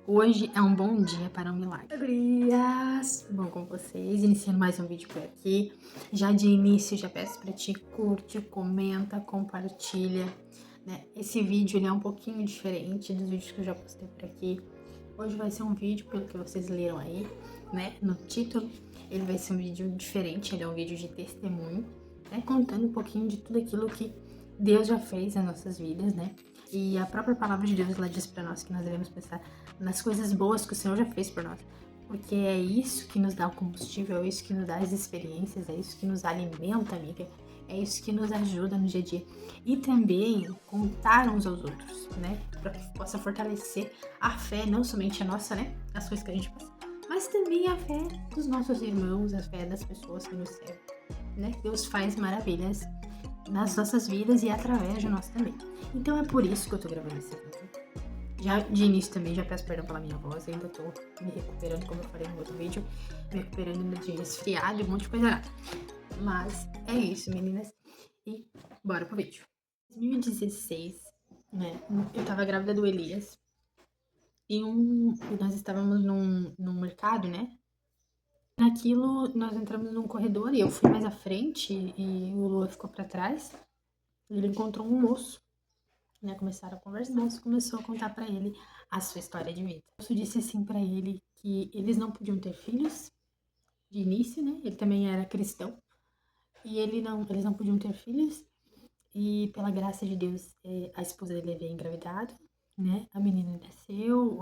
Hoje é um bom dia para um milagre. Gurias! Bom, com vocês, iniciando mais um vídeo por aqui. Já de início, já peço para ti, curte, comenta, compartilha, né? Esse vídeo ele é um pouquinho diferente dos vídeos que eu já postei por aqui. Hoje vai ser um vídeo, pelo que vocês leram aí, né, no título. Ele vai ser um vídeo diferente, ele é um vídeo de testemunho, né, contando um pouquinho de tudo aquilo que Deus já fez nas nossas vidas, né? E a própria palavra de Deus, ela diz para nós que nós devemos pensar nas coisas boas que o Senhor já fez por nós. Porque é isso que nos dá o combustível, é isso que nos dá as experiências, é isso que nos alimenta, amiga. É isso que nos ajuda no dia a dia. E também contar uns aos outros, né? Para que possa fortalecer a fé, não somente a nossa, né? As coisas que a gente passa, mas também a fé dos nossos irmãos, a fé das pessoas que nos servem, né? Deus faz maravilhas nas nossas vidas e através de nós também. Então é por isso que eu tô gravando esse vídeo. Já de início também já peço perdão pela minha voz, ainda tô me recuperando, como eu falei no outro vídeo, me recuperando de resfriado e um monte de coisa nada. Mas é isso, meninas, e bora pro vídeo. Em 2016, né, eu tava grávida do Elias e nós estávamos num mercado, né? Naquilo, nós entramos num corredor e eu fui mais à frente e o Lua ficou pra trás. Ele encontrou um moço, né? Começaram a conversar. O moço começou a contar pra ele a sua história de vida. O moço disse assim pra ele que eles não podiam ter filhos de início, né? Ele também era cristão e eles não podiam ter filhos. E pela graça de Deus, a esposa dele havia engravidado, né? A menina nasceu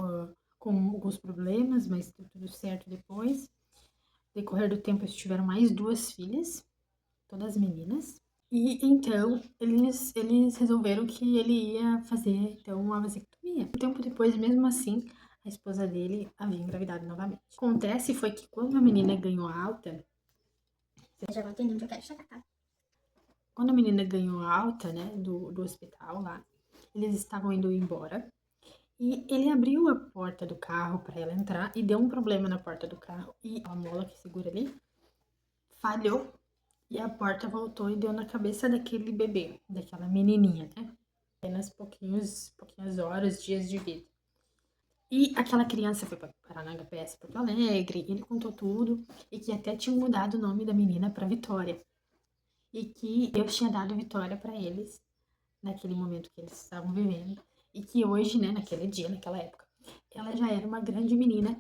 com alguns problemas, mas deu tudo certo depois. No decorrer do tempo, eles tiveram mais duas filhas, todas meninas. E então eles resolveram que ele ia fazer então uma vasectomia. Um tempo depois, mesmo assim, a esposa dele havia engravidado novamente. Acontece foi que quando a menina ganhou alta, Já vou entender onde eu quero chegar, tá? quando a menina ganhou alta, né, do hospital lá, eles estavam indo embora. E ele abriu a porta do carro para ela entrar e deu um problema na porta do carro. E a mola que segura ali falhou e a porta voltou e deu na cabeça daquele bebê, daquela menininha, né? Apenas pouquinhas horas, dias de vida. E aquela criança foi parar na HPS Porto Alegre, ele contou tudo e que até tinha mudado o nome da menina para Vitória. E que Deus tinha dado Vitória para eles naquele momento que eles estavam vivendo. E que hoje, né, naquele dia, naquela época, ela já era uma grande menina,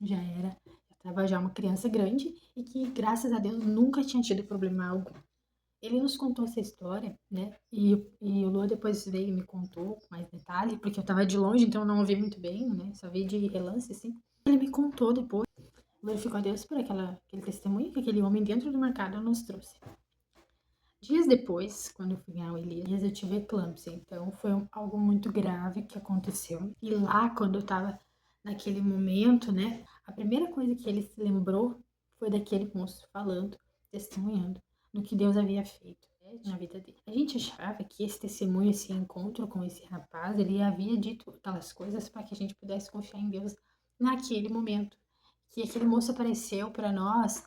já estava já uma criança grande e que, graças a Deus, nunca tinha tido problema algum. Ele nos contou essa história, né? E o Lua depois veio e me contou com mais detalhe, porque eu tava de longe, então eu não ouvi muito bem, né? Só vi de relance, assim. Ele me contou depois, glorificou a Deus por aquele testemunho que aquele homem dentro do mercado nos trouxe. Dias depois, quando eu fui ganhar o Elias, eu tive eclâmpsia, então foi algo muito grave que aconteceu. E lá, quando eu tava naquele momento, né? A primeira coisa que ele se lembrou foi daquele moço falando, testemunhando no que Deus havia feito, né, na vida dele. A gente achava que esse testemunho, esse encontro com esse rapaz, ele havia dito aquelas coisas para que a gente pudesse confiar em Deus naquele momento. Que aquele moço apareceu para nós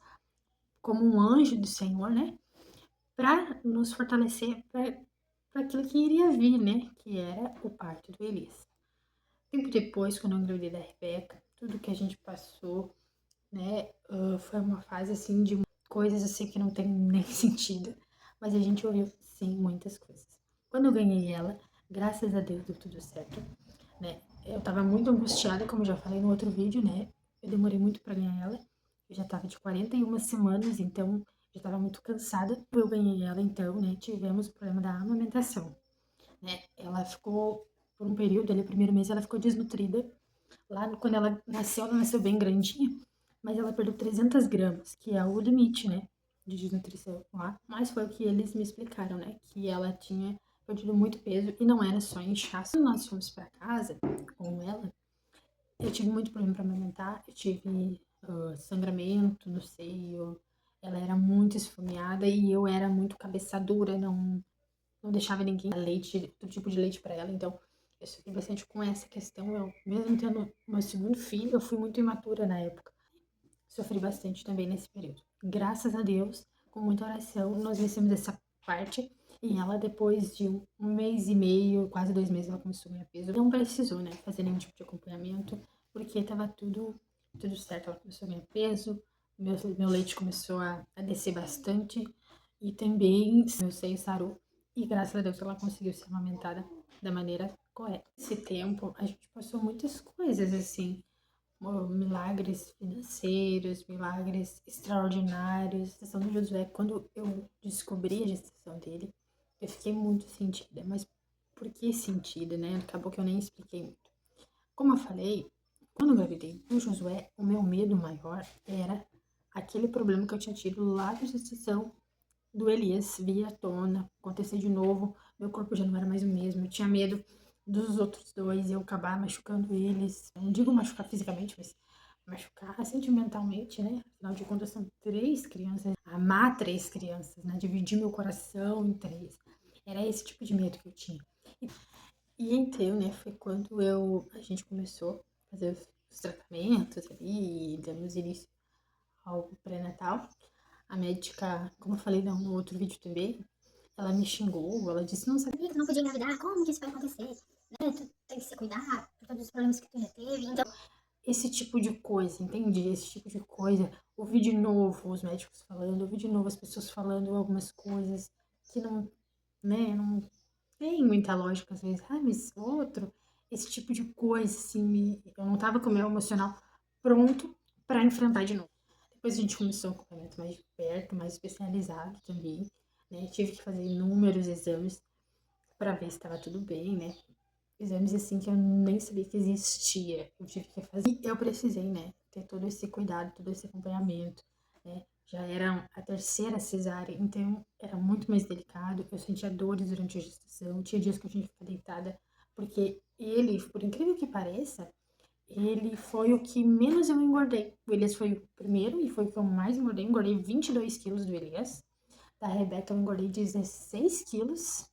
como um anjo do Senhor, né? Para nos fortalecer para aquilo que iria vir, né? Que era o parto do Elias. Tempo depois, quando eu engravidei da Rebeca, tudo que a gente passou, né? Foi uma fase assim de coisas assim que não tem nem sentido. Mas a gente ouviu sim muitas coisas. Quando eu ganhei ela, graças a Deus deu tudo certo, né? Eu tava muito angustiada, como já falei no outro vídeo, né? Eu demorei muito para ganhar ela. Eu já tava de 41 semanas, então já tava muito cansada. Eu ganhei ela, então, né? Tivemos o problema da amamentação, né? Ela ficou, por um período ali, o primeiro mês, ela ficou desnutrida. Lá, quando ela nasceu bem grandinha, mas ela perdeu 300 gramas, que é o limite, né, de desnutrição lá. Mas foi o que eles me explicaram, né, que ela tinha perdido muito peso e não era só inchaço. Quando nós fomos para casa com ela, eu tive muito problema para amamentar, eu tive sangramento no seio, ela era muito esfomeada e eu era muito cabeça dura, não deixava ninguém dar leite, outro tipo de leite para ela, então eu sofri bastante com essa questão. Eu, mesmo tendo meu segundo filho, eu fui muito imatura na época. Sofri bastante também nesse período. Graças a Deus, com muita oração, nós vencemos essa parte. E ela, depois de um mês e meio, quase 2 meses, ela começou a ganhar peso. Não precisou, né, fazer nenhum tipo de acompanhamento, porque porque tava tudo certo. Ela começou a ganhar peso, meu leite começou a descer bastante e também meu seio sarou. E graças a Deus ela conseguiu ser amamentada da maneira correta. Esse tempo a gente passou muitas coisas assim, milagres financeiros, milagres extraordinários. A gestação do Josué, quando eu descobri a gestação dele, eu fiquei muito sentida. Mas por que sentida, né? Acabou que eu nem expliquei muito. Como eu falei, quando eu engravidei do Josué, o meu medo maior era aquele problema que eu tinha tido lá da gestação do Elias vir à tona, acontecer de novo, meu corpo já não era mais o mesmo, eu tinha medo dos outros dois, eu acabar machucando eles, eu não digo machucar fisicamente, mas machucar sentimentalmente, né? Afinal de contas, são 3 crianças, amar 3 crianças, né? Dividir meu coração em 3. Era esse tipo de medo que eu tinha. E então, né, foi quando a gente começou a fazer os tratamentos ali e demos início ao pré-natal. A médica, como eu falei no outro vídeo também, ela me xingou, ela disse, não sabia Tu não podia engravidar, como que isso vai acontecer? Né? Tu tem que se cuidar por todos os problemas que tu já teve. Então, esse tipo de coisa, entendi? Esse tipo de coisa. Ouvi de novo os médicos falando, ouvi de novo as pessoas falando algumas coisas que não, né, não tem muita lógica às vezes. Ah, mas outro, esse tipo de coisa, assim, eu não tava com o meu emocional pronto pra enfrentar de novo. Depois a gente começou um acompanhamento mais de perto, mais especializado também, né? Tive que fazer inúmeros exames pra ver se estava tudo bem, né? Exames assim que eu nem sabia que existia. Eu tive que fazer. E eu precisei, né? Ter todo esse cuidado, todo esse acompanhamento, né? Já era a terceira cesárea, então era muito mais delicado. Eu sentia dores durante a gestação. Tinha dias que eu tinha que ficar deitada, porque ele, por incrível que pareça, ele foi o que menos eu engordei. O Elias foi o primeiro e foi o que eu mais engordei. Engordei 22 quilos do Elias. Da Rebeca eu engordei 16 quilos.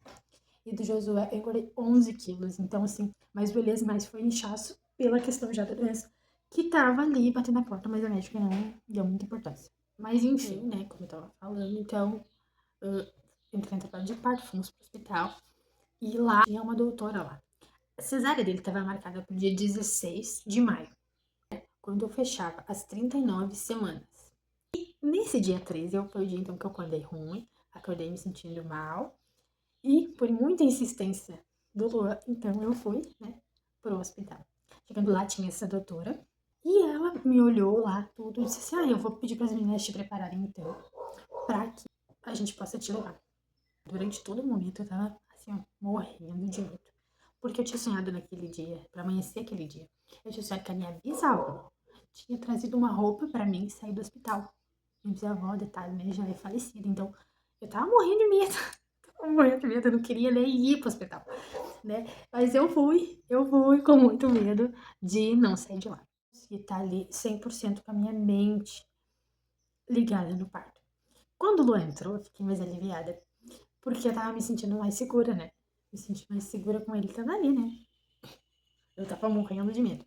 E do Josué eu engordei 11 quilos. Então, assim, mas o Elias mais foi inchaço pela questão já da doença que tava ali batendo na porta, mas a médica não deu muita importância. Mas enfim, né, como eu tava falando, então, entrei em trabalho de parto, fomos pro hospital e lá tinha uma doutora lá. A cesárea dele estava marcada pro dia 16 de maio, quando eu fechava as 39 semanas. Nesse dia 13, foi o dia então que eu acordei ruim, acordei me sentindo mal, e por muita insistência do Luan, então eu fui, né, pro hospital. Chegando lá, tinha essa doutora, e ela me olhou lá, tudo, e disse assim, eu vou pedir para as meninas te prepararem, então, para que a gente possa te levar. Durante todo o momento, eu tava, assim, ó, morrendo de medo. Porque eu tinha sonhado naquele dia, para amanhecer aquele dia. Eu tinha sonhado que a minha bisavó tinha trazido uma roupa para mim e sair do hospital. Minha bisavó, detalhe, né, já é falecida, então eu tava morrendo de medo. Tava morrendo de medo, eu não queria nem ir pro hospital, né? Mas eu fui com muito medo de não sair de lá. E tá ali 100% com a minha mente ligada no parto. Quando o Lu entrou, eu fiquei mais aliviada, porque eu tava me sentindo mais segura, né? Me sentindo mais segura com ele estando ali, né? Eu tava morrendo de medo.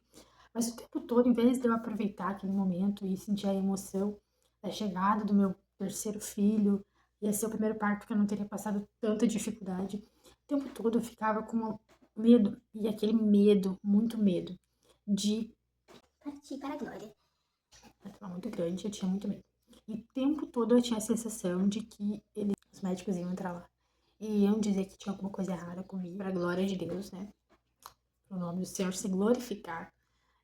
Mas o tempo todo, em vez de eu aproveitar aquele momento e sentir a emoção da chegada do meu terceiro filho, ia ser o primeiro parto que eu não teria passado tanta dificuldade, o tempo todo eu ficava com medo, e aquele medo, muito medo, de partir para a glória. eu tava muito grande, eu tinha muito medo. E o tempo todo eu tinha a sensação de que os médicos iam entrar lá e iam dizer que tinha alguma coisa errada comigo, pra glória de Deus, né? O nome do Senhor se glorificar.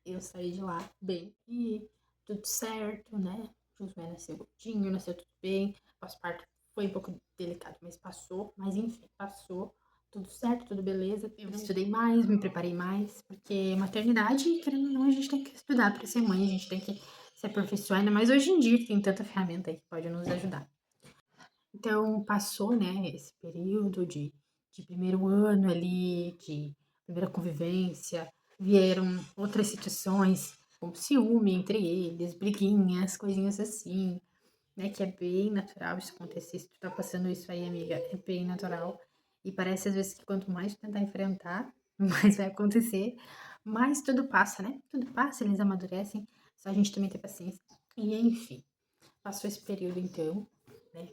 Eu saí de lá bem e tudo certo, né? Josué nasceu gordinho, nasceu tudo bem. Pós-parto foi um pouco delicado, mas passou. Mas enfim, passou. Tudo certo, tudo beleza. Eu estudei mais, me preparei mais, porque maternidade, querendo ou não, a gente tem que estudar para ser mãe, a gente tem que se aperfeiçoar, ainda mais hoje em dia que tem tanta ferramenta aí que pode nos ajudar. Então, passou, né, esse período de primeiro ano ali, de primeira convivência, vieram outras situações, como ciúme entre eles, briguinhas, coisinhas assim, né, que é bem natural isso acontecer. Se tu tá passando isso aí, amiga, é bem natural. E parece às vezes que quanto mais tu tentar enfrentar, mais vai acontecer, mas tudo passa, né? Tudo passa, eles amadurecem, só a gente também ter paciência. E enfim, passou esse período então, né,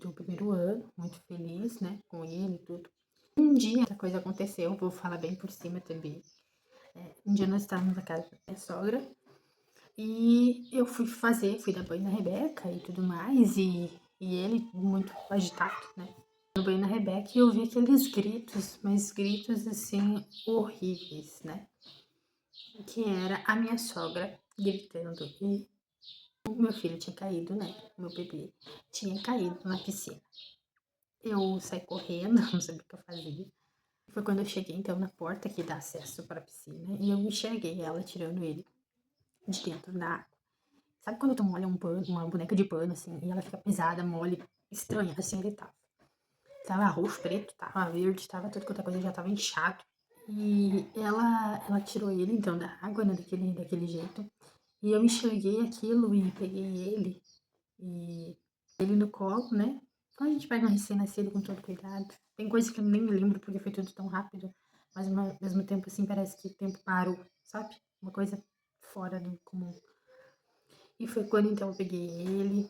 do primeiro ano, muito feliz, né, com ele e tudo. Um dia essa coisa aconteceu, vou falar bem por cima também. Um dia nós estávamos na casa da minha sogra e eu fui dar banho na Rebeca e tudo mais, e ele muito agitado, né? No banho na Rebeca e eu vi aqueles gritos, mas gritos assim horríveis, né? Que era a minha sogra gritando e o meu filho tinha caído, né? O meu bebê tinha caído na piscina. Eu saí correndo, não sabia o que eu fazia. Foi quando eu cheguei, então, na porta que dá acesso para a piscina e eu enxerguei ela tirando ele de dentro da água. Sabe quando tu molha um pano, uma boneca de pano, assim, e ela fica pesada, mole, estranha, assim ele tava. Tava roxo, preto, tava verde, tava tudo quanto a coisa, já tava inchado. E ela tirou ele, então, da água, né, daquele jeito. E eu enxerguei aquilo e peguei e ele no colo, né? Quando a gente pega um recém-nascido com todo cuidado, tem coisa que eu nem me lembro porque foi tudo tão rápido, mas ao mesmo tempo, assim, parece que o tempo parou, sabe? Uma coisa fora do comum. E foi quando então eu peguei ele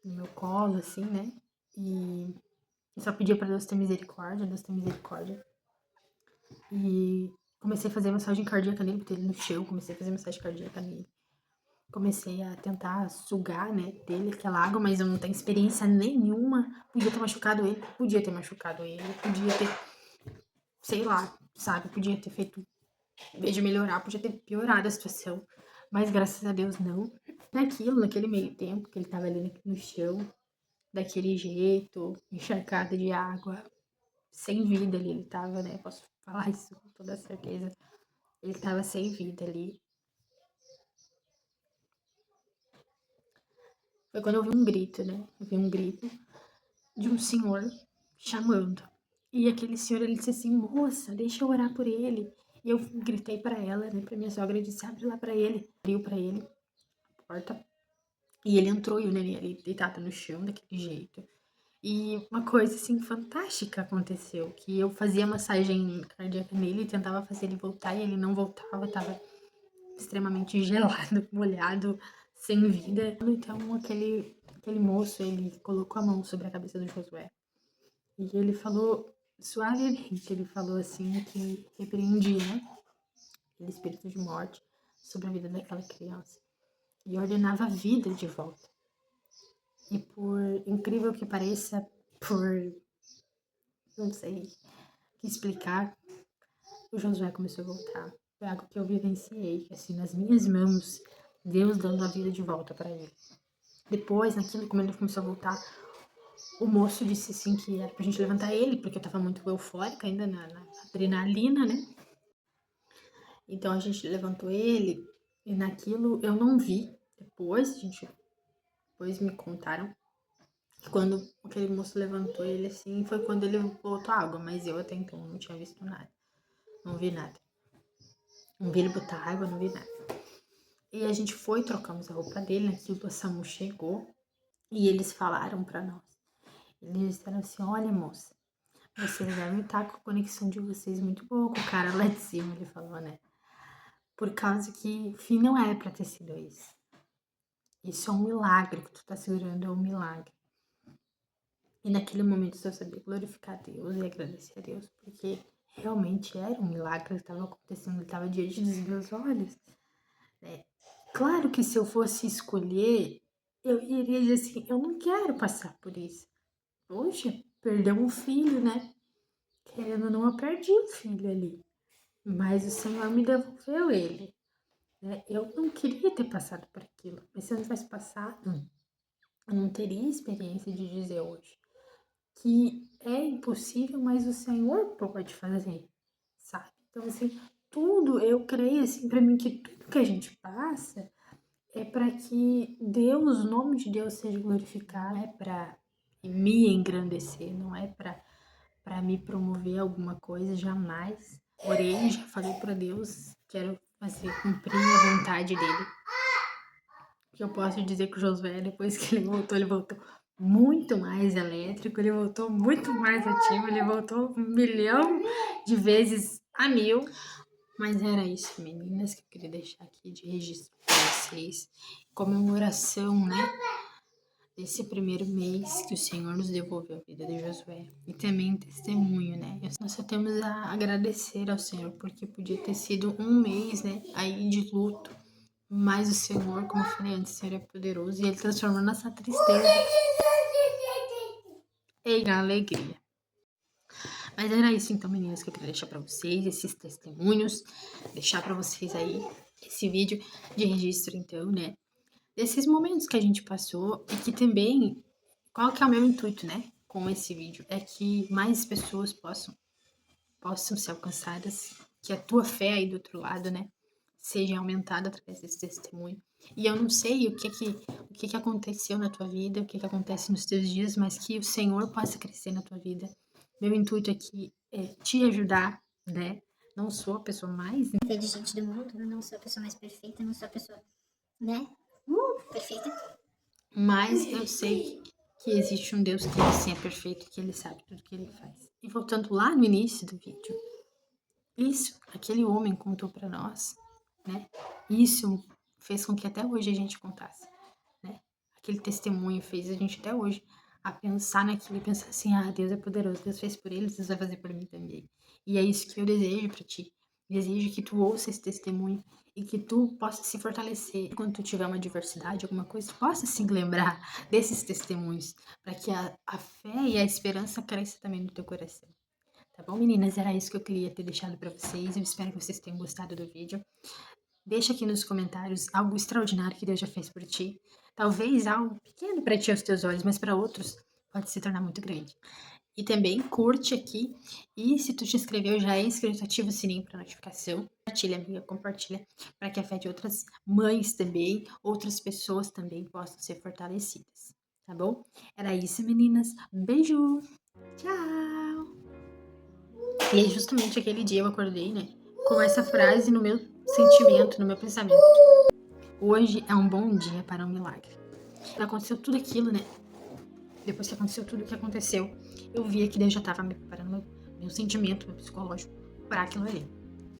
no meu colo, assim, né? E só pedia pra Deus ter misericórdia, Deus ter misericórdia. E comecei a fazer massagem cardíaca nele, botei ele no chão, comecei a fazer massagem cardíaca nele. Comecei a tentar sugar, né, dele aquela água, mas eu não tenho experiência nenhuma. Podia ter machucado ele, podia ter machucado ele, podia ter, sei lá, sabe, podia ter feito, em vez de melhorar, podia ter piorado a situação. Mas graças a Deus não. Naquele meio tempo que ele tava ali no chão, daquele jeito, encharcado de água, sem vida ali ele tava, né? Posso falar isso com toda certeza. Ele tava sem vida ali. Foi quando eu vi um grito, né? Eu vi um grito de um senhor chamando. E aquele senhor, ele disse assim, moça, deixa eu orar por ele. E eu gritei pra ela, né, pra minha sogra, e disse, abre lá pra ele. Abriu pra ele a porta. E ele entrou e o neném ali deitado no chão, daquele jeito. E uma coisa, assim, fantástica aconteceu, que eu fazia massagem cardíaca nele e tentava fazer ele voltar e ele não voltava, tava extremamente gelado, molhado, sem vida. Então aquele moço, ele colocou a mão sobre a cabeça do Josué e ele falou suavemente, ele falou assim que repreendia, né, aquele espírito de morte sobre a vida daquela criança e ordenava a vida de volta. E por incrível que pareça, por não sei que explicar, o Josué começou a voltar. Foi algo que eu vivenciei, assim, nas minhas mãos, Deus dando a vida de volta para ele. Depois, naquilo, como ele começou a voltar, o moço disse assim que era pra gente levantar ele, porque eu tava muito eufórica ainda na adrenalina, né? Então a gente levantou ele e naquilo eu não vi. Depois me contaram que quando aquele moço levantou ele assim, foi quando ele botou água, mas eu até então não tinha visto nada. Não vi nada. Não vi ele botar água, não vi nada. E a gente foi, trocamos a roupa dele, naquilo a SAMU chegou e eles falaram pra nós. Eles disseram assim, olha moça, vocês devem estar com a conexão de vocês muito boa com o cara lá de cima, ele falou, né? Por causa que o fim não é pra ter sido isso. Isso é um milagre que tu tá segurando, é um milagre. E naquele momento eu só sabia glorificar a Deus e agradecer a Deus, porque realmente era um milagre que estava acontecendo, ele estava diante dos meus olhos. Né? Claro que se eu fosse escolher, eu iria dizer assim, eu não quero passar por isso. Poxa, perdeu um filho, né? Querendo ou não, eu perdi um filho ali. Mas o Senhor me devolveu ele. Né? Eu não queria ter passado por aquilo. Mas se eu não tivesse passado, eu não teria experiência de dizer hoje que é impossível, mas o Senhor pode fazer, sabe? Então, assim, tudo, eu creio, assim, pra mim, que tudo que a gente passa é para que Deus, o nome de Deus seja glorificado, é para me engrandecer, não é para me promover alguma coisa, jamais. Orei, já falei para Deus, quero fazer cumprir a vontade dele. Que eu posso dizer que o Josué, depois que ele voltou muito mais elétrico, ele voltou muito mais ativo, ele voltou 1 milhão de vezes a 1000. Mas era isso, meninas, que eu queria deixar aqui de registro para vocês. Comemoração, né? desse primeiro mês que o Senhor nos devolveu a vida de Josué. E também testemunho, né? Nós só temos a agradecer ao Senhor, porque podia ter sido um mês, né? Aí de luto. Mas o Senhor, como eu falei antes, o Senhor é poderoso e Ele transformou nossa tristeza em alegria. Mas era isso então, meninas, que eu queria deixar pra vocês, esses testemunhos, deixar pra vocês aí esse vídeo de registro, então, né? Desses momentos que a gente passou e que também, qual que é o meu intuito, né? Com esse vídeo, é que mais pessoas possam ser alcançadas, que a tua fé aí do outro lado, né? Seja aumentada através desse testemunho. E eu não sei o que aconteceu na tua vida, o que acontece nos teus dias, mas que o Senhor possa crescer na tua vida. Meu intuito aqui é te ajudar, né? Não sou a pessoa mais inteligente do mundo, eu não sou a pessoa mais perfeita, não sou a pessoa, né? Perfeita. mas eu sei que existe um Deus que sim é perfeito, que Ele sabe tudo que Ele faz. E voltando lá no início do vídeo, isso, aquele homem contou para nós, né? Isso fez com que até hoje a gente contasse, né? Aquele testemunho fez a gente até hoje a pensar naquilo e pensar assim, ah, Deus é poderoso, Deus fez por ele, Deus vai fazer por mim também. E é isso que eu desejo para ti. Desejo que tu ouça esse testemunho e que tu possa se fortalecer quando tu tiver uma adversidade, alguma coisa, tu possa se lembrar desses testemunhos, para que a fé e a esperança cresça também no teu coração. Tá bom, meninas? Era isso que eu queria ter deixado para vocês. Eu espero que vocês tenham gostado do vídeo. Deixa aqui nos comentários algo extraordinário que Deus já fez por ti. Talvez algo pequeno para ti aos teus olhos, mas para outros pode se tornar muito grande. E também curte aqui. E se tu te inscreveu, já é inscrito, ativa o sininho para notificação. Compartilha, amiga, compartilha para que a fé de outras mães também, outras pessoas também possam ser fortalecidas. Tá bom? Era isso, meninas. Beijo! Tchau! E aí, justamente aquele dia eu acordei, né? Com essa frase no meu sentimento, no meu pensamento. Hoje é um bom dia para um milagre. Aconteceu tudo aquilo, né? Depois que aconteceu tudo o que aconteceu, eu via que Deus já estava me preparando meu sentimento, meu psicológico para aquilo ali.